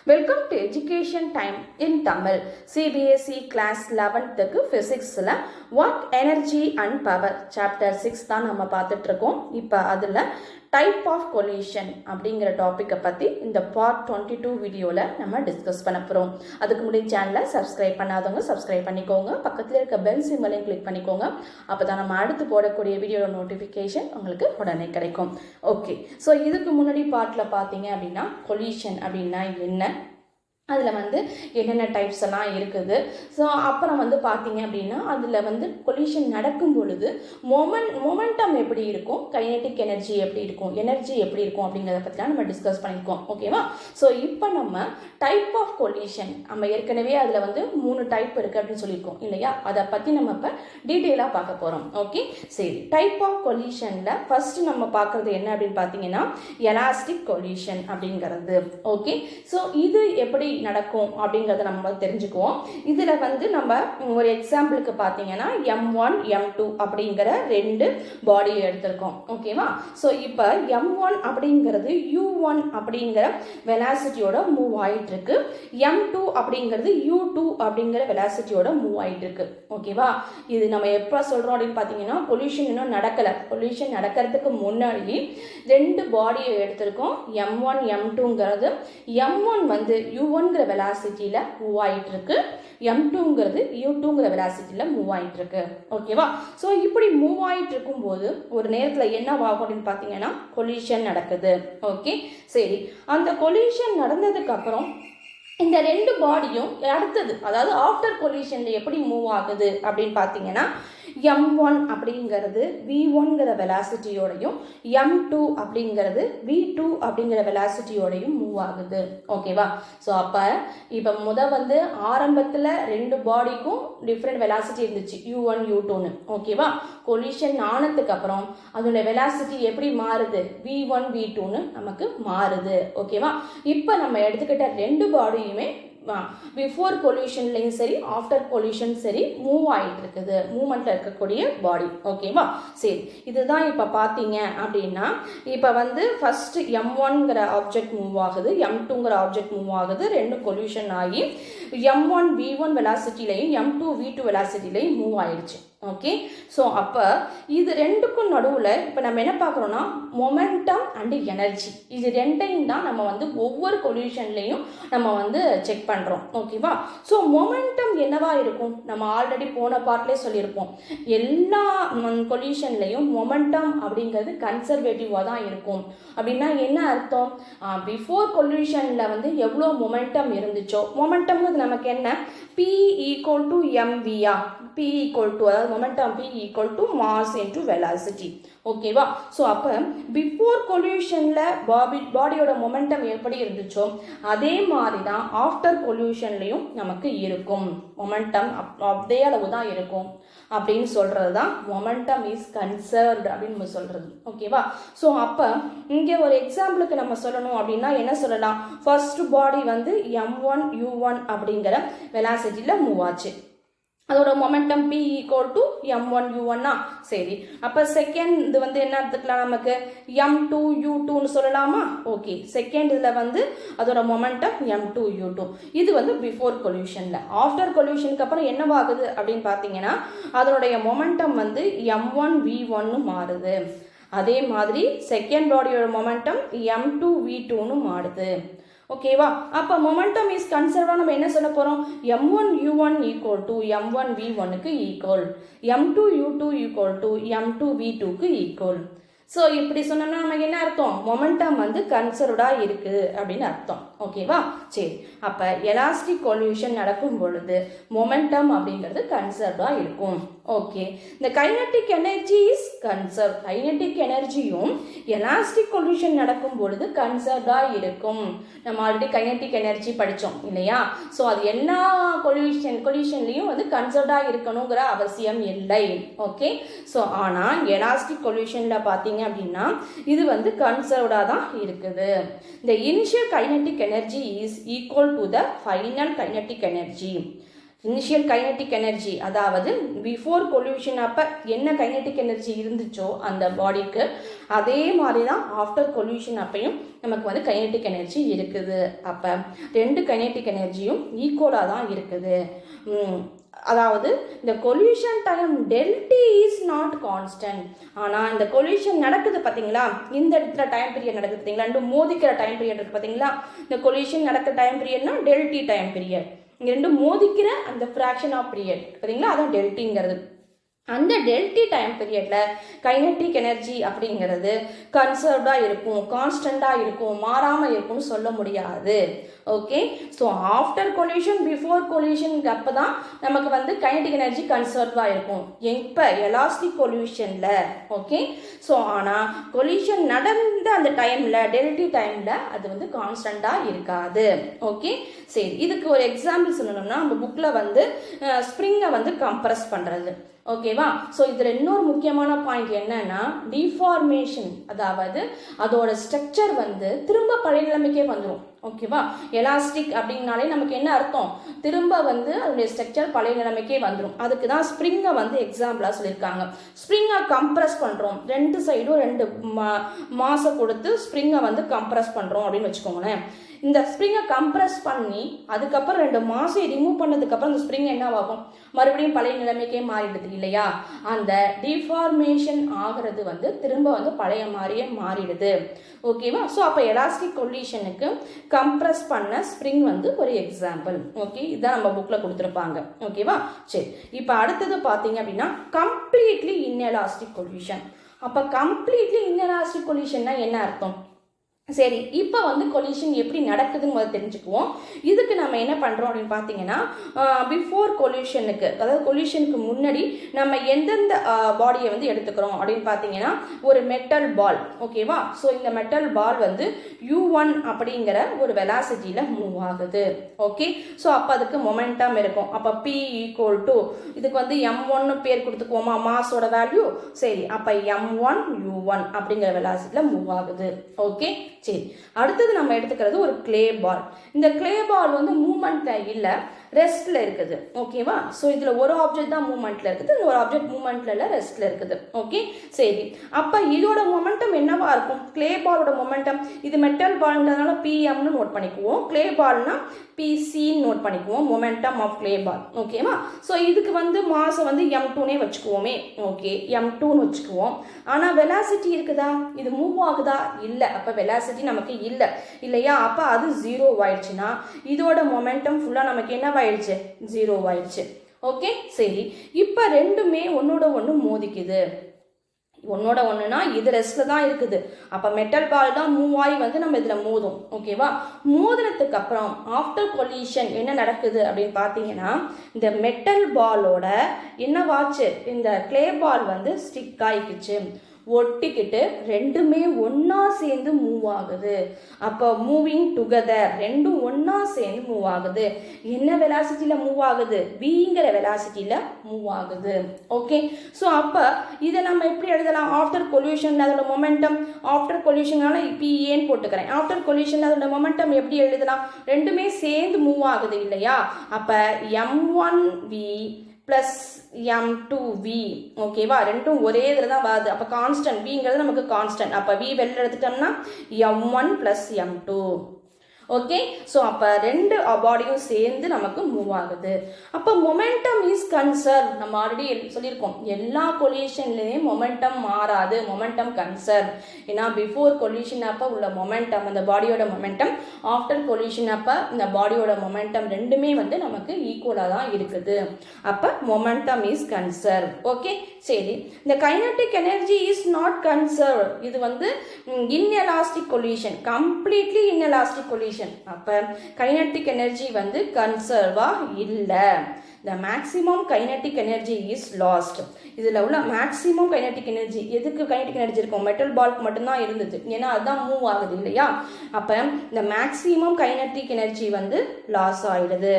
Welcome to Education Time in Tamil. CBSE Class 11 Physics What Energy and Power Chapter 6 தான் நம்ம பார்த்துட்டு இருக்கோம். இப்போ அதில் டைப் ஆஃப் கொலிஷன் அப்படிங்கிற டாப்பிக்கை பற்றி இந்த பார்ட் 22 வீடியோவில் நம்ம டிஸ்கஸ் பண்ண போகிறோம். அதுக்கு முன்னாடி சேனலை சப்ஸ்கிரைப் பண்ணாதவங்க சப்ஸ்கிரைப் பண்ணிக்கோங்க. பக்கத்தில் இருக்க பெல் சிம்பலையும் கிளிக் பண்ணிக்கோங்க. அப்போ தான் நம்ம அடுத்து போடக்கூடிய வீடியோட நோட்டிஃபிகேஷன் உங்களுக்கு உடனே கிடைக்கும். ஓகே, ஸோ இதுக்கு முன்னாடி பார்ட்டில் பார்த்தீங்க அப்படின்னா கொலிஷன் அப்படின்னா என்ன, அதில் என்னென்ன டைப்ஸ் எல்லாம் இருக்குது. ஸோ அப்புறம் பார்த்தீங்க அப்படின்னா அதில் கொலிஷன் நடக்கும் பொழுது மொமெண்டம் எப்படி இருக்கும், கைனெட்டிக் எனர்ஜி எப்படி இருக்கும், எனர்ஜி எப்படி இருக்கும் அப்படிங்கிறத பற்றிலாம் நம்ம டிஸ்கஸ் பண்ணியிருக்கோம். ஓகேவா? ஸோ இப்போ நம்ம டைப் ஆஃப் கொலிஷன் நம்ம ஏற்கனவே அதில் 3 டைப் இருக்குது அப்படின்னு சொல்லியிருக்கோம் இல்லையா? அதை பற்றி நம்ம இப்போ டீட்டெயிலாக பார்க்க போகிறோம். ஓகே, சரி. டைப் ஆஃப் கொலிஷனில் ஃபர்ஸ்ட் நம்ம பார்க்குறது என்ன அப்படின்னு பார்த்தீங்கன்னா எலாஸ்டிக் கொலிஷன் அப்படிங்கிறது. ஓகே, ஸோ இது எப்படி நடக்கும் அப்படிங்கறத நம்ம தெரிஞ்சுக்குவோம். இதுல நம்ம ஒரு எக்ஸாம்பிளுக்கு பாத்தீங்கன்னா M1 M2 அப்படிங்கிற 2 பாடி எடுத்திருக்கோம். ஓகேவா? சோ இப்போ M1 அப்படிங்கிறது U1 அப்படிங்கிற வெலாசிட்டியோட மூவ் ஆயிட்டு இருக்கு. M2 அப்படிங்கிறது U2 அப்படிங்கிற வெலாசிட்டியோட மூவ் ஆயிட்டு இருக்கு. ஓகேவா? இது நம்ம எப்ப சொல்றோம் அப்படின்னு பாத்தீங்கன்னா கொலிஷன் இன்னும் நடக்கல. கொலிஷன் நடக்கிறதுக்கு முன்னாடி 2 பாடியை எடுத்திருக்கோம். M1 M2ங்கிறது M1 U1 வெலாசிட்டியில மூவ் ஆயிட்டு இருக்கு, M2ங்கிறது U2ங்கிற வெலாசிட்டியில மூவ் ஆயிட்டு இருக்கு. ஓகேவா? சோ இப்படி மூவ் ஆயிட்டு இருக்கும்போது ஒரு நேரத்துல என்ன ஆகும் அப்படின்னு பாத்தீங்கன்னா கொலிஷன் நடக்குது. ஓகே, சரி. அந்த கொலிஷன் நடந்ததுக்கு அப்புறம் இந்த 2 பாடியும் அடுத்தது, அதாவது ஆஃப்டர் கொலிஷன்ல எப்படி மூவ் ஆகுது அப்படின்னு பாத்தீங்கன்னா M1 அப்படிங்கிறது V1ங்கிற வெலாசிட்டியோடையும் M2 அப்படிங்கிறது V2 அப்படிங்கிற வெலாசிட்டியோடையும் மூவ் ஆகுது. ஓகேவா? ஸோ அப்போ இப்போ ஆரம்பத்தில் 2 பாடிக்கும் டிஃப்ரெண்ட் வெலாசிட்டி இருந்துச்சு, U1 U2ன்னு. ஓகேவா? கொலிஷன் ஆனதுக்கு அப்புறம் அதோட வெலாசிட்டி எப்படி மாறுது, V1 V2ன்னு நமக்கு மாறுது. ஓகேவா? இப்போ நம்ம எடுத்துக்கிட்ட 2 பாடியுமே பிஃபோர் கொலிஷன்லையும் சரி ஆஃப்டர் கொலிஷன் சரி மூவ் ஆகிட்டு இருக்குது, மூவ்மெண்ட்ல இருக்கக்கூடிய பாடி. ஓகேவா? சரி, இதுதான் இப்போ பார்த்தீங்க அப்படின்னா இப்போ ஃபர்ஸ்ட் M1ங்கிற ஆப்ஜெக்ட் மூவ் ஆகுது, M2ங்கிற ஆப்ஜெக்ட் மூவ் ஆகுது, 2 கொலிஷன் ஆகி M1 V1 வெலாசிட்டிலையும் M2 V2 வெலாசிட்டிலையும் மூவ் ஆயிடுச்சு. ஓகே, ஸோ அப்போ இது 2க்கும் நடுவில் இப்போ நம்ம என்ன பார்க்குறோம்னா மொமெண்டம் அண்டு எனர்ஜி, இது 2ஐயும் தான் நம்ம ஒவ்வொரு கொலிஷன்லையும் நம்ம செக் பண்ணுறோம். ஓகேவா? ஸோ மொமெண்டம் என்னவா இருக்கும், நம்ம ஆல்ரெடி போன பார்ட்லேயே சொல்லியிருப்போம், எல்லா கொலிஷன்லையும் மொமெண்டம் அப்படிங்கிறது கன்சர்வேட்டிவாக தான் இருக்கும். அப்படின்னா என்ன அர்த்தம், பிஃபோர் கொலிஷனில் எவ்வளோ மொமெண்டம் இருந்துச்சோ, மொமெண்டம்ங்கிறது நமக்கு என்ன, P ஈக்குவல் டு MVயா, P ஈக்குவல் டு, அதாவது momentum P equal to mass into velocity. ஓகேவா? ஸோ அப்போ பிஃபோர் கொலியூஷனில் பாடியோட மொமெண்டம் எப்படி இருந்துச்சோ அதே மாதிரி தான் ஆஃப்டர் கொலியூஷன்லையும் நமக்கு இருக்கும். மொமெண்டம் அதே அளவு தான் இருக்கும் அப்படின்னு சொல்கிறது தான் மொமெண்டம் இஸ் கன்சர்வ்டு அப்படின்னு நம்ம சொல்கிறது. ஓகேவா? ஸோ அப்போ இங்கே ஒரு எக்ஸாம்பிளுக்கு நம்ம சொல்லணும் அப்படின்னா என்ன சொல்லலாம், ஃபர்ஸ்ட் பாடி M1 U1 அப்படிங்கிற வெலாசிட்டியில் மூவ் ஆச்சு, அதோட momentum P equal to M1 U1. சரி, அப்போ செகண்ட் இது என்ன எடுத்துக்கலாம், நமக்கு M2 U2ன்னு சொல்லலாமா? ஓகே, செகண்ட் இதில் அதோட மொமெண்டம் M2 U2. இது பிஃபோர் கொலியூஷனில். ஆஃப்டர் கொலியூஷனுக்கு அப்புறம் என்னவாகுது அப்படின்னு பார்த்தீங்கன்னா அதனுடைய மொமெண்டம் M1 V1ன்னு மாறுது. அதே மாதிரி செகண்ட் பாடியோட மொமெண்டம் M2 V2ன்னு மாறுது. ஓகேவா? அப்போ மொமெண்டம் இஸ் கன்சர்வா நம்ம என்ன சொல்ல போகிறோம், M1 U1 equal to M1 V1க்கு equal, M2 U2 equal to M2 V2க்கு ஈக்குவல். ஸோ இப்படி சொன்னோம்னா நமக்கு என்ன அர்த்தம், மொமெண்டம் கன்சர்வ்டாக இருக்குது அப்படின்னு அர்த்தம். ஓகேவா? சரி, அப்போ எலாஸ்டிக் கொலியூஷன் நடக்கும் பொழுது மொமெண்டம் அப்படிங்கிறது கன்சர்வ்டாக இருக்கும். ஓகே, இந்த kinetic energy is conserve, kinetic எனர்ஜியும் எலாஸ்டிக் கொலியூஷன் நடக்கும் பொழுது கன்சர்வ்டாக இருக்கும். நம்ம ஆல்ரெடி கைனெட்டிக் எனர்ஜி படித்தோம் இல்லையா? ஸோ அது எல்லா கொலியூஷன்லையும் கன்சர்வ்டாக இருக்கணுங்கிற அவசியம் இல்லை. ஓகே, ஸோ ஆனால் எலாஸ்டிக் கொலியூஷனில் பார்த்தீங்க அப்படின்னா இது கன்சர்வ்டாக தான் இருக்குது. இந்த initial kinetic energy is equal to the final kinetic energy. Initial kinetic energy அதாவது பிஃபோர் கொலியூஷன் அப்போ என்ன கைனெட்டிக் எனர்ஜி இருந்துச்சோ அந்த பாடிக்கு அதே மாதிரி தான் ஆஃப்டர் கொல்யூஷன் அப்பையும் நமக்கு வந்து கைனெட்டிக் எனர்ஜி இருக்குது. அப்போ ரெண்டு கைனெட்டிக் எனர்ஜியும் ஈக்குவலாக தான் இருக்குது. அதாவது இந்த coalition time டெல்டி is not constant. ஆனால் இந்த கொல்யூஷன் நடக்குது பார்த்தீங்களா, இந்த இடத்துல டைம் பீரியட் நடக்குது பார்த்தீங்களா, ரெண்டு மோதிக்கிற டைம் பீரியட் இருக்குது பார்த்தீங்களா. இந்த கொல்யூஷன் நடக்கிற டைம் பீரியட்னா டெல்டி டைம் பீரியட். இங்கே ரெண்டும் மோதிக்கிற அந்த ஃப்ராக்ஷன் ஆஃப் பீரியட் பார்த்தீங்களா, அதான் டெல்டிங்கிறது. அந்த del t time period kinetic energy அப்படிங்கிறது கன்சர்வ்டாக இருக்கும், கான்ஸ்டண்ட்டாக இருக்கும், மாறாமல் இருக்கும்னு சொல்ல முடியாது. Okay, so after collision before கொல்யூஷனுக்கு அப்போ தான் நமக்கு வந்து கைனெட்டிக் எனர்ஜி கன்சர்வ்டாக இருக்கும். எப்போ எலாஸ்டிக் கொல்யூஷனில். ஓகே, ஸோ ஆனால் கொல்யூஷன் நடந்த அந்த டைமில் டெல்டி டைமில் அது வந்து கான்ஸ்டண்ட்டாக இருக்காது. ஓகே, சரி, இதுக்கு ஒரு எக்ஸாம்பிள் சொல்லணும்னா நம்ம புக்கில் வந்து ஸ்ப்ரிங்கை வந்து கம்ப்ரஸ் பண்ணுறது. ஓகேவா, ஸோ இதில் இன்னொரு முக்கியமான பாயிண்ட் என்னன்னா டிஃபார்மேஷன், அதாவது அதோட ஸ்ட்ரக்சர் வந்து திரும்ப பழைய நிலைமைக்கே வந்துடும். ஓகேவா, எலாஸ்டிக் அப்படின்னாலே நமக்கு என்ன அர்த்தம், திரும்ப வந்து அதோடைய ஸ்ட்ரக்சர் பழைய நிலைமைக்கே வந்துடும். அதுக்கு தான் ஸ்ப்ரிங்கை வந்து எக்ஸாம்பிளாக சொல்லியிருக்காங்க. ஸ்ப்ரிங்கை கம்ப்ரஸ் பண்ணுறோம், ரெண்டு சைடும் ரெண்டு மாசை கொடுத்து ஸ்ப்ரிங்கை வந்து கம்ப்ரஸ் பண்ணுறோம் அப்படின்னு வச்சுக்கோங்களேன். இந்த ஸ்ப்ரிங்கை கம்ப்ரஸ் பண்ணி அதுக்கப்புறம் 2 மாசம் ரிமூவ் பண்ணதுக்கப்புறம் அந்த ஸ்ப்ரிங் என்ன ஆகும், மறுபடியும் பழைய நிலைமைக்கே மாறிடுது இல்லையா. அந்த டிஃபார்மேஷன் ஆகிறது வந்து திரும்ப வந்து பழைய மாதிரியே மாறிடுது. ஓகேவா, ஸோ அப்போ எலாஸ்டிக் கொல்யூஷனுக்கு கம்ப்ரஸ் பண்ண ஸ்ப்ரிங் வந்து ஒரு எக்ஸாம்பிள். ஓகே, இதான் நம்ம புக்கில் கொடுத்துருப்பாங்க. ஓகேவா, சரி, இப்போ அடுத்தது பார்த்தீங்க அப்படின்னா கம்ப்ளீட்லி இன்எலாஸ்டிக் கொல்யூஷன். அப்போ கம்ப்ளீட்லி இன்எலாஸ்டிக் கொல்யூஷன்னா என்ன அர்த்தம்? சரி, இப்போ வந்து கொல்யூஷன் எப்படி நடக்குதுன்னு முதல்ல தெரிஞ்சுக்குவோம். இதுக்கு நம்ம என்ன பண்ணுறோம் அப்படின்னு பார்த்தீங்கன்னா பிஃபோர் கொல்யூஷனுக்கு, அதாவது கொல்யூஷனுக்கு முன்னாடி நம்ம எந்தெந்த பாடியை வந்து எடுத்துக்கிறோம் அப்படின்னு பார்த்தீங்கன்னா ஒரு மெட்டல் பால். ஓகேவா, ஸோ இந்த மெட்டல் பால் வந்து U1 அப்படிங்கிற ஒரு வெலாசிட்டியில் மூவ் ஆகுது. ஓகே, ஸோ அப்போ அதுக்கு மொமெண்டம் இருக்கும். அப்போ P = இதுக்கு வந்து M1 பேர் கொடுத்துக்குவோமா, மாஸோட வேல்யூ. சரி, அப்போ M1 U1 அப்படிங்கிற வெலாசிட்டியில் மூவ் ஆகுது. ஓகே, சரி, அடுத்தது நம்ம எடுத்துக்கிறது ஒரு கிளே பால். இந்த கிளே பால் வந்து மூவ்மெண்ட்ல இல்லை, ரெஸ்ட்ல இருக்குது. ஓகேவா, ஸோ இதில் ஒரு ஆப்ஜெக்ட் தான் மூவ்மெண்ட்ல இருக்குது, ஒரு ஆப்ஜெக்ட் மூவ்மெண்ட்ல இல்லை, ரெஸ்ட்ல இருக்குது. ஓகே, சரி, அப்போ இதோட மொமெண்டம் என்னவா இருக்கும், கிளே பாலோட மொமெண்டம், இது மெட்டல் பால்ன்றதுனால பிஎம்னு நோட் பண்ணிக்குவோம், கிளே பால்னா பிசின்னு நோட் பண்ணிக்குவோம், மொமெண்டம் ஆஃப் கிளே பால். ஓகேவா, ஸோ இதுக்கு வந்து மாசம் வந்து M2நே வச்சுக்குவோமே. ஓகே, M2ன்னு வச்சுக்குவோம். ஆனால் வெலாசிட்டி இருக்குதா, இது மூவ் ஆகுதா, இல்லை. அப்போ வெலாசிட்டி நமக்கு இல்லை இல்லையா, அப்போ அது 0 ஆயிடுச்சுன்னா இதோட மொமெண்டம் ஃபுல்லாக நமக்கு என்ன ஆயிடுச்சு, 0 ஆயிடுச்சு. ஓகே, சரி, இப்போ ரெண்டுமே ஒன்னோட ஒன்று மோதிக்குது. ஒன்னோட ஒன்றுனா இது ரெஸ்ட்ல தான் இருக்குது. அப்போ மெட்டல் பால் தான் மூவ் ஆகி வந்து நம்ம இதில் மோதும். ஓகேவா, மோதினத்துக்கு அப்புறம் ஆஃப்டர் கொல்யூஷன் என்ன நடக்குது அப்படின்னு பார்த்தீங்கன்னா இந்த மெட்டல் பாலோட என்னவாச்சு, இந்த கிளே பால் வந்து ஸ்டிக் ஆகிக்குச்சு, ஒட்டிக்கிட்டு ரெண்டுமே ஒன்னா சேர்ந்து மூவ் ஆகுது. அப்போ மூவிங் டுகெதர், ரெண்டும் ஒன்னா சேர்ந்து மூவ் ஆகுது. என்ன வெலாசிட்டியில மூவ் ஆகுது, விங்கிற வெலாசிட்டியில மூவ் ஆகுது. ஓகே, ஸோ அப்போ இதை நம்ம எப்படி எழுதலாம், ஆஃப்டர் கொல்யூஷன் அதோட மொமெண்டம், ஆஃப்டர் கொல்யூஷனால பிஏன்னு போட்டுக்கிறேன். ஆஃப்டர் கொல்யூஷன் அதோட மொமெண்டம் எப்படி எழுதலாம், ரெண்டுமே சேர்ந்து மூவ் ஆகுது இல்லையா. அப்போ M1V + M2V. ஓகேவா, ரெண்டும் ஒரே இதில் தான் வருது. அப்போ கான்ஸ்டன்ட் விங்கிறது நமக்கு கான்ஸ்டன்ட். அப்போ V வெளில எடுத்துட்டோம்னா M1 + M2. ஓகே, ஸோ அப்போ ரெண்டு பாடியும் சேர்ந்து நமக்கு மூவ் ஆகுது. அப்போ மொமெண்டம் இஸ் கன்சர்வ். நம்ம ஆல்ரெடி சொல்லியிருக்கோம், எல்லா கொல்யூஷன்லேயும் மொமெண்டம் மாறாது, மொமெண்டம் கன்சர்வ். ஏன்னா பிஃபோர் கொல்யூஷன் அப்போ உள்ள மொமெண்டம், அந்த பாடியோட மொமெண்டம், ஆஃப்டர் கொல்யூஷன் அப்போ இந்த பாடியோட மொமெண்டம் ரெண்டுமே வந்து நமக்கு ஈக்குவலாக தான் இருக்குது. அப்போ மொமெண்டம் இஸ் கன்சர்வ். ஓகே, சரி, இந்த kinetic energy is not conserve. இது வந்து inelastic coalition, completely inelastic coalition. அப்ப கைனடிக் எனர்ஜி வந்து கன்சர்வா இல்ல. the maximum kinetic energy is lost. இதில் உள்ள மேக்ஸிமம் கைனடிக் எனர்ஜி, எதுக்கு கைனடிக் எனர்ஜி இருக்கும், மெட்டல் பால்க்கு மட்டும்தான் இருந்தது, ஏன்னா அதுதான் மூவ் ஆகுது இல்லையா. அப்போ இந்த மேக்ஸிமம் கைனடிக் எனர்ஜி வந்து லாஸ் ஆயிடுது.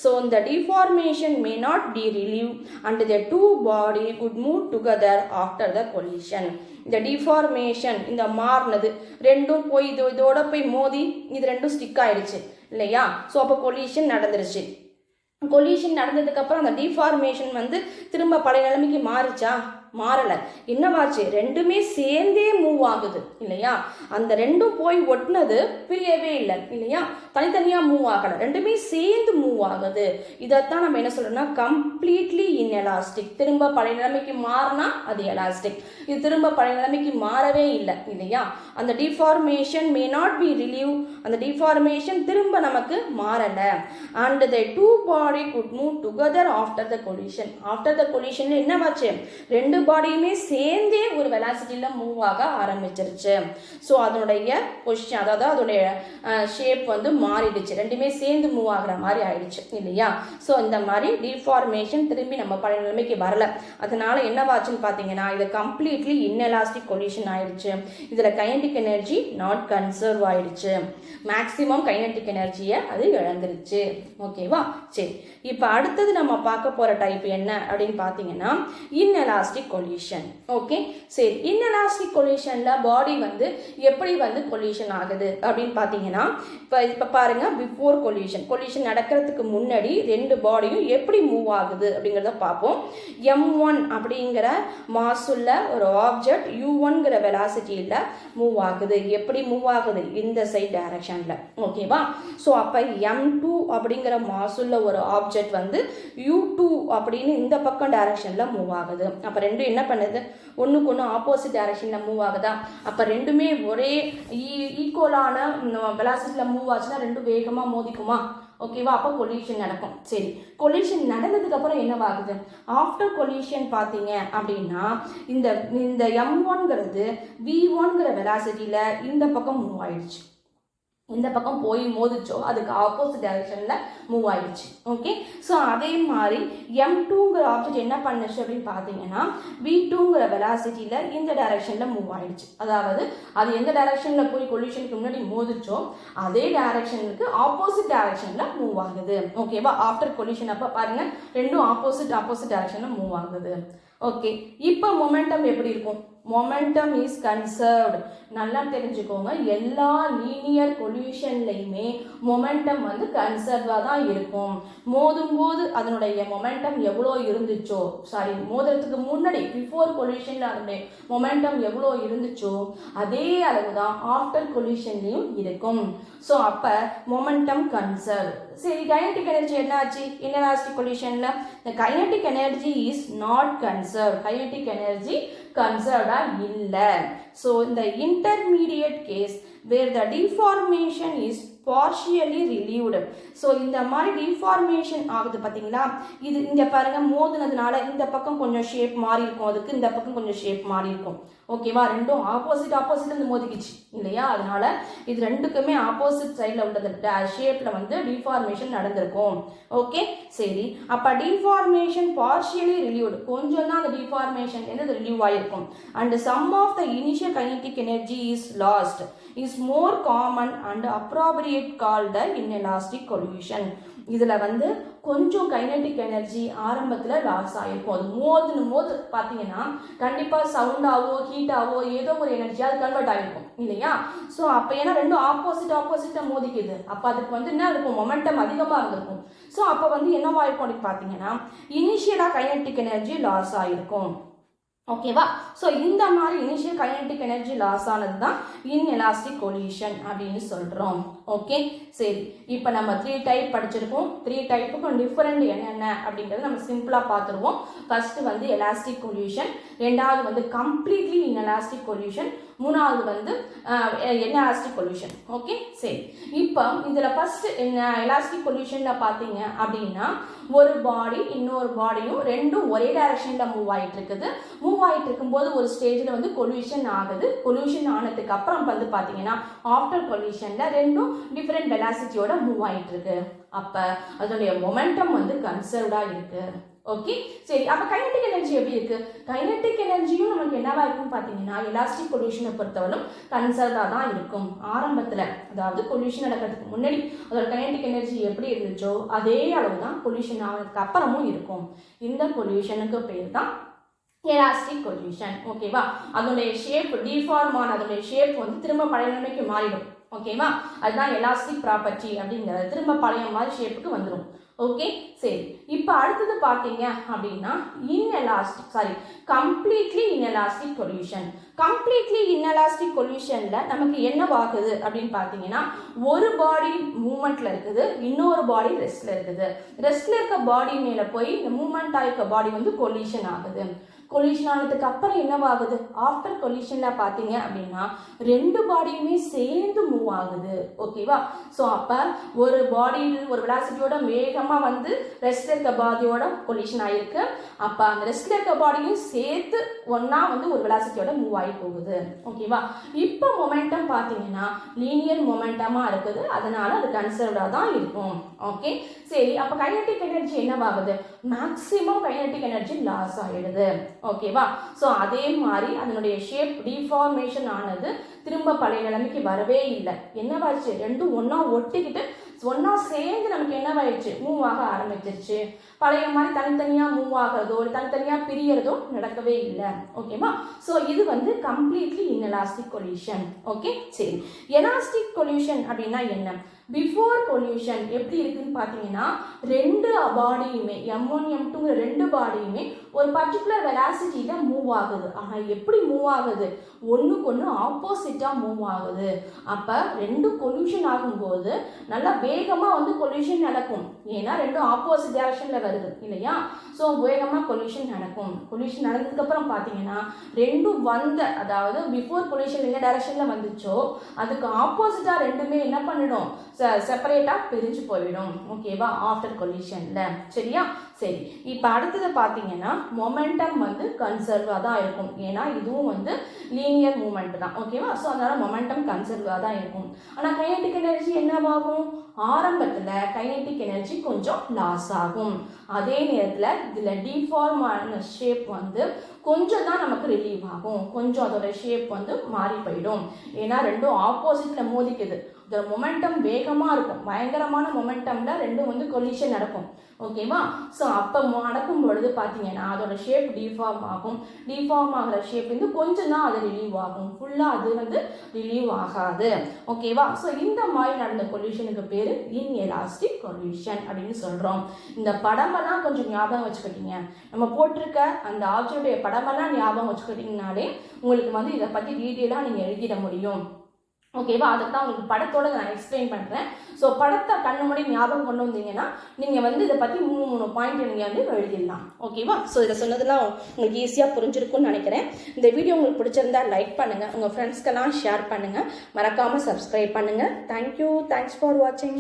ஸோ இந்த deformation may not be relieved and the two body could move together after the collision. இந்த டிஃபார்மேஷன், இந்த மாறினது ரெண்டும் போய் இதோட போய் மோதி இது ரெண்டும் ஸ்டிக் ஆயிடுச்சு இல்லையா. ஸோ அப்போ கொலிஷன் நடந்துருச்சு. கொலிஷன் நடந்ததுக்கு அப்புறம் அந்த டிஃபார்மேஷன் வந்து திரும்ப பழைய நிலைமைக்கு மாறிச்சா, மாறலை. என்னவாச்சு, ரெண்டுமே சேர்ந்தே மூவ் ஆகுது இல்லையா. அந்த ரெண்டும் போய் ஒட்டினது பிரியவே இல்லை இல்லையா, தனித்தனியாக மூவ் ஆகலை, ரெண்டுமே சேர்ந்து மூவ் ஆகுது. இதைத்தான் நம்ம என்ன சொல்றோம்னா கம்ப்ளீட்லி இன்எலாஸ்டிக். திரும்ப பழைய நிலைமைக்கு மாறினா அது எலாஸ்டிக். இது திரும்ப பழைய நிலைமைக்கு மாறவே இல்லை இல்லையா. அந்த deformation may not be relieve, அந்த டிஃபார்மேஷன் திரும்ப நமக்கு மாறலை. And the two body could move together after the collision. After the கொலிஷன்ல என்னவாச்சு, ரெண்டு பாடியுமே சேர்ந்தே ஒரு வெலாசிட்டியில் மூவ் ஆக ஆரம்பிச்சிருச்சு. ஸோ அதனுடைய பொசிஷன், அதாவது அதோடைய ஷேப் வந்து மாறிடுச்சு, ரெண்டுமே சேர்ந்து மூவ் ஆகிற மாதிரி ஆயிடுச்சு இல்லையா. ஸோ இந்த மாதிரி டிஃபார்மேஷன் திரும்பி நம்ம பழைய நிலைமைக்கு வரல. அதனால என்னவாச்சுன்னு பார்த்தீங்கன்னா இது கம்ப்ளீட்லி இன்எலாஸ்டிக் கொலிஷன் ஆயிடுச்சு. இதில் கைனடிக் எனர்ஜி நாட் கன்சர்வ் ஆயிடுச்சு, மேக்ஸிமம் கைனடிக் எனர்ஜியை அது இழந்துருச்சு. ஓகேவா. சரி, இப்போ அடுத்தது நம்ம பார்க்க போகிற டைப் என்ன அப்படின்னு பார்த்தீங்கன்னா இன்எலாஸ்டிக் கொலிஷன். ஓகே, சரி, இன்எலாஸ்டிக் கொலிஷனில் பாடி வந்து எப்படி வந்து கொலிஷன் ஆகுது அப்படின்னு பார்த்தீங்கன்னா இப்போ பாருங்க, பிஃபோர் கொலிஷன் நடக்கிறதுக்கு முன்னாடி ரெண்டு பாடியும் எப்படி மூவ் ஆகுது அப்படிங்கிறத பார்ப்போம். m1 அப்படிங்கிற மாசுள்ள ஒரு ஆப்ஜெக்ட் u1ங்கிற வெலாசிட்டியில் மூவ் ஆகுது. எப்படி மூவ் ஆகுது, இந்த சைட் டைரக்ஷன்ல. ஓகேவா. ஸோ அப்போ m2 அப்படிங்கிற மாசுள்ள ஒரு ஆப்ஜெக்ட் வந்து u2 அப்படின்னு இந்த பக்கம் டைரக்ஷன்ல மூவ் ஆகுது. அப்போ ரெண்டும் என்ன பண்ணுது, ஒன்றுக்கு ஒன்று ஆப்போசிட் டைரக்ஷன்ல மூவ் ஆகுதா. அப்போ ரெண்டுமே ஒரே ஈக்குவலான வெலாசிட்டியில் மூவ் ஆச்சுன்னா ரெண்டும் வேகமாக மோதிக்குமா. ஓகேவா. அப்போ கொலிஷன் நடக்கும். சரி, கொலிஷன் நடந்ததுக்கு அப்புறம் என்னவாகுது, ஆஃப்டர் கொலிஷன் பார்த்தீங்க அப்படின்னா இந்த இந்த m1ங்கிறது v1ங்கிற வெலாசிட்டியில் இந்த பக்கம் மூவ் ஆயிடுச்சு. இந்த பக்கம் போய் மோதிச்சோ அதுக்கு ஆப்போசிட் டைரக்ஷனில் மூவ் ஆயிடுச்சு. ஓகே. ஸோ அதே மாதிரி m2ங்கிற ஆப்ஜெக்ட் என்ன பண்ணுச்சு அப்படின்னு பார்த்தீங்கன்னா v2ங்கிற வெலாசிட்டியில் இந்த டைரக்ஷனில் மூவ் ஆயிடுச்சு. அதாவது அது எந்த டைரக்ஷனில் போய் கொலிஷனுக்கு முன்னாடி மோதிச்சோ அதே டைரக்ஷனுக்கு ஆப்போசிட் டைரக்ஷனில் மூவ் ஆகுது. ஓகேவா. ஆஃப்டர் கொலிஷன் அப்போ பாருங்க ரெண்டும் ஆப்போசிட் டைரக்ஷனில் மூவ் ஆகுது. ஓகே, இப்போ மொமெண்டம் எப்படி இருக்கும், மொமெண்டம் இஸ் கன்சர்வ்டு. நல்லா தெரிஞ்சுக்கோங்க, எல்லா லீனியர் கொலிஷன்லையுமே மொமெண்டம் வந்து கன்சர்வாக தான் இருக்கும். மோதும் போது அதனுடைய மொமெண்டம் எவ்வளோ இருந்துச்சோ, சாரி மோதுறதுக்கு முன்னாடி பிஃபோர் கொலிஷனில் அதனுடைய மொமெண்டம் எவ்வளோ இருந்துச்சோ அதே அளவு தான் ஆஃப்டர் கொலிஷன்லையும் இருக்கும். ஸோ அப்போ மொமெண்டம் கன்சர்வ். சரி, கைனடிக் எனர்ஜி என்னாச்சு inelastic கொலிஷனில், the kinetic energy is not conserved. kinetic energy conserved இல்லை. So in the intermediate case where the deformation is partially relieved. So இந்த மாதிரி டிஃபார்மேஷன் ஆகுது பார்த்தீங்களா, இது இங்கே பாருங்க மோதுனதுனால இந்த பக்கம் கொஞ்சம் ஷேப் மாறி இருக்கும், அதுக்கு இந்த பக்கம் கொஞ்சம் ஷேப் மாறி இருக்கும். ஓகேவா. ரெண்டும் ஆப்போசிட் வந்து மோதிக்கிச்சு இல்லையா. அதனால இது ரெண்டுக்குமே ஆப்போசிட் சைடில் உள்ளது ஷேப்பில் வந்து டிஃபார்மேஷன் நடந்திருக்கும். ஓகே, சரி. அப்போ டிஃபார்மேஷன் பார்ஷியலி ரிலீவ்டு, கொஞ்சம் தான் அந்த டிஃபார்மேஷன் வந்து ரிலீவ் ஆகிருக்கும். And some of the initial kinetic energy is lost is more common and appropriate called the inelastic collision. இதில் வந்து கொஞ்சம் கைனடிக் எனர்ஜி ஆரம்பத்தில் லாஸ் ஆகிருக்கும். அது மோது பார்த்தீங்கன்னா கண்டிப்பாக சவுண்டாவோ ஹீட்டாவோ ஏதோ ஒரு எனர்ஜியாக அது கன்வெர்ட் ஆகிருக்கும் இல்லையா. ஸோ அப்போ ஏன்னா ரெண்டும் ஆப்போசிட்டாக மோதிக்குது, அப்போ அதுக்கு வந்து என்ன இருக்கும், மொமெண்டம் அதிகமாக இருந்திருக்கும். ஸோ அப்போ வந்து என்னவா இருக்கும் அப்படின்னு பார்த்தீங்கன்னா இனிஷியலாக கைனடிக் எனர்ஜி லாஸ் ஆகிருக்கும். ஓகேவா. ஸோ இந்த மாதிரி இனிஷியல் கைனடிக் எனர்ஜி லாஸ் ஆனது தான் இன்எலாஸ்டிக் கொலிஷன் அப்படின்னு சொல்கிறோம். ஓகே, சரி. இப்போ நம்ம 3 டைப் படிச்சிருக்கோம். 3 டைப்புக்கும் டிஃபரெண்ட் என்னென்ன அப்படிங்கிறது நம்ம சிம்பிளாக பார்த்துருவோம். ஃபர்ஸ்ட் வந்து எலாஸ்டிக் கொலிஷன், ரெண்டாவது வந்து கம்ப்ளீட்லி இன்எலாஸ்டிக் கொலிஷன், மூணாவது வந்து இன்எலாஸ்டிக் கொலிஷன். ஓகே, சரி. இப்போ இதில் ஃபர்ஸ்ட் எலாஸ்டிக் கொலிஷனில் பார்த்தீங்க அப்படின்னா ஒரு பாடி இன்னொரு பாடியும் ரெண்டும் ஒரே டைரக்ஷனில் மூவ் ஆகிட்டு இருக்குது. மூவ் ஆகிட்டு இருக்கும்போது ஒரு ஸ்டேஜில் வந்து கொலிஷன் ஆகுது. கொலிஷன் ஆனதுக்கு அப்புறம் வந்து பார்த்தீங்கன்னா ஆஃப்டர் கொலிஷனில் ரெண்டும் டிஃப்ரெண்ட் வெலாசிட்டியோட மூவ் ஆகிட்டு இருக்கு. அப்போ அதனுடைய மொமெண்டம் வந்து கன்சர்வ்டாக இருக்கு. ஓகே, சரி. அப்போ கைனடிக் எனர்ஜி எப்படி இருக்கு, கைனடிக் எனர்ஜியும் நமக்கு என்னவா இருக்குன்னு பார்த்தீங்கன்னா எலாஸ்டிக் கொலிஷனை பொறுத்தவரைக்கும் கன்சர்வ்டாக தான் இருக்கும். ஆரம்பத்தில் அதாவது கொலிஷன் நடக்கிறதுக்கு முன்னாடி அதோட கைனடிக் எனர்ஜி எப்படி இருந்துச்சோ அதே அளவு தான் கொலிஷன் ஆனதுக்கு அப்புறமும் இருக்கும். இந்த கொலிஷனுக்கு பேர் தான் எலாஸ்டிக் கொலிஷன். ஓகேவா. அதனுடைய ஷேப் டிஃபார்ம் ஆன அதனுடைய ஷேப் வந்து திரும்ப பழைய நிலைமைக்கு மாறிடும். ஓகேவா? அதுதான் எலாஸ்டிக் ப்ராப்பர்ட்டி அப்படிங்கிறது. திரும்ப பழைய மாதிரி ஷேப்புக்கு வந்துடும். ஓகே, சரி. இப்போ அடுத்தது பார்த்தீங்க அப்படின்னா completely inelastic solution. Completely inelastic சொல்யூஷன்ல நமக்கு என்னவாகுது அப்படின்னு பார்த்தீங்கன்னா, ஒரு பாடி மூவ்மெண்ட்ல இருக்குது, இன்னொரு பாடி ரெஸ்ட்ல இருக்குது. ரெஸ்ட்ல இருக்க பாடி மேல போய் இந்த மூவ்மெண்ட் ஆயிருக்க பாடி வந்து கொலிஷன் ஆகுது. கொலிஷன் ஆனதுக்கு அப்புறம் என்னவாகுது? ஆஃப்டர் கொலிஷன்ல பார்த்தீங்க அப்படின்னா ரெண்டு பாடியுமே சேர்ந்து மூவ் ஆகுது. ஓகேவா? ஸோ அப்போ ஒரு பாடியில் ஒரு வெலாசிட்டியோட வேகமாக வந்து ரெஸ்ட்ல இருக்க பாடியோட கொலிஷன் ஆயிருக்கு. அப்போ அந்த ரெஸ்ட்ல இருக்க பாடியும் சேர்த்து ஒன்னா வந்து ஒரு வெலாசிட்டியோட மூவ் ஆகி போகுது. ஓகேவா? இப்போ மொமெண்டம் பார்த்தீங்கன்னா லீனியர் மொமெண்டமா இருக்குது, அதனால அது கன்சர்வ்டா தான் இருக்கும். ஓகே, சரி. அப்போ கைனடிக் எனர்ஜி என்னவாகுது? மேக்சிமம் கைனடிக் எனர்ஜி லாஸ் ஆகிடுது. ஓகேவா? ஸோ அதே மாதிரி அதனுடைய ஷேப் டிஃபார்மேஷன் ஆனது திரும்ப பழைய நிலைமைக்கு வரவே இல்லை. என்னவாச்சு? ரெண்டும் ஒன்னா ஒட்டிக்கிட்டு ஒன்னா சேர்ந்து நமக்கு என்னவாயிடுச்சு? மூவ் ஆக ஆரம்பிச்சிருச்சு. பழைய மாதிரி தனித்தனியா மூவ் ஆகிறதோ தனித்தனியா பிரியறதோ நடக்கவே இல்லை. ஓகேவா? ஸோ இது வந்து கம்ப்ளீட்லி இன்எலாஸ்டிக் கொலிஷன். ஓகே, சரி. எலாஸ்டிக் கொலிஷன் அப்படின்னா என்ன? பிஃபோர் கொலிஷன் எப்படி இருக்குன்னு பார்த்தீங்கன்னா ரெண்டு பாடியுமே M1 M2 ரெண்டு பாடியுமே ஒரு பர்டிகுலர் வெலாசிட்டியில மூவ் ஆகுது. ஆனால் எப்படி மூவ் ஆகுது? ஒன்றுக்கு ஒன்று ஆப்போசிட்டாக மூவ் ஆகுது. அப்போ ரெண்டும் கொலிஷன் ஆகும்போது நல்லா வேகமாக வந்து கொலிஷன் நடக்கும். ஏன்னா ரெண்டும் ஆப்போசிட் டைரக்ஷனில் வருது இல்லையா? ஸோ வேகமாக கொலிஷன் நடக்கும். கொலிஷன் நடந்ததுக்கப்புறம் பார்த்தீங்கன்னா ரெண்டும் அதாவது பிஃபோர் கொலிஷன் என்ன டைரக்ஷனில் வந்துச்சோ அதுக்கு ஆப்போசிட்டாக ரெண்டுமே என்ன பண்ணிடும்? செப்பரேட்டாக பிரிஞ்சு போயிடும். ஓகேவா? ஆஃப்டர் கொலிஷன்ல. சரியா? சரி. இப்போ அடுத்தது பார்த்தீங்கன்னா மொமெண்டம் வந்து கன்சர்வாக தான் இருக்கும். ஏன்னா இதுவும் வந்து லீனியர் மூமெண்ட் தான். ஓகேவா? ஸோ அதனால மொமெண்டம் கன்சர்வாக தான் இருக்கும். ஆனால் கைனடிக் எனர்ஜி என்னவாகும்? ஆரம்பத்தில் கைனடிக் எனர்ஜி கொஞ்சம் லாஸ் ஆகும். அதே நேரத்தில் இதில் டிஃபார்ம் ஆன ஷேப் வந்து கொஞ்சம் தான் நமக்கு ரிலீவ் ஆகும். கொஞ்சம் அதோட ஷேப் வந்து மாறி போயிடும். ஏன்னா ரெண்டும் ஆப்போசிட்ல மோதிக்குது. இந்த மொமெண்டம் வேகமாக இருக்கும். பயங்கரமான மொமெண்டம்ல ரெண்டும் வந்து கொலிஷன் நடக்கும். ஓகேவா? ஸோ அப்போ நடக்கும் பொழுது பார்த்தீங்கன்னா அதோட ஷேப் டிஃபார்ம் ஆகும். டிஃபார்ம் ஆகிற ஷேப் வந்து கொஞ்சம் தான் அது ரிலீவ் ஆகும். ஃபுல்லாக அது வந்து ரிலீவ் ஆகாது. ஓகேவா? ஸோ இந்த மாதிரி நடந்த கொலிஷனுக்கு பேர் இன்எலாஸ்டிக் கொலிஷன் அப்படின்னு சொல்கிறோம். இந்த படமெல்லாம் கொஞ்சம் ஞாபகம் வச்சுக்கிட்டீங்க. நம்ம போட்டிருக்க அந்த ஆப்ஜெக்டுடைய படமெல்லாம் ஞாபகம் வச்சுக்கிட்டீங்கனாலே உங்களுக்கு வந்து இதை பற்றி டீட்டெயிலாக நீங்கள் எழுதிட முடியும். ஓகேவா? அதுதான் உங்களுக்கு படத்தோட நான் எக்ஸ்பிளைன் பண்ணுறேன். ஸோ படத்தை கண்ணு முன்னாடி ஞாபகம் கொண்டு வந்தீங்கன்னா நீங்கள் வந்து இதை பற்றி 3 பாயிண்ட் நீங்கள் வந்து எழுதிடலாம். ஓகேவா? ஸோ இதை சொன்னதெல்லாம் உங்களுக்கு ஈஸியாக புரிஞ்சிருக்கும்னு நினைக்கிறேன். இந்த வீடியோ உங்களுக்கு பிடிச்சிருந்தா லைக் பண்ணுங்கள், உங்கள் ஃப்ரெண்ட்ஸ்க்கெல்லாம் ஷேர் பண்ணுங்கள், மறக்காமல் சப்ஸ்கிரைப் பண்ணுங்கள். தேங்க்யூ. தேங்க்ஸ் ஃபார் வாட்சிங்.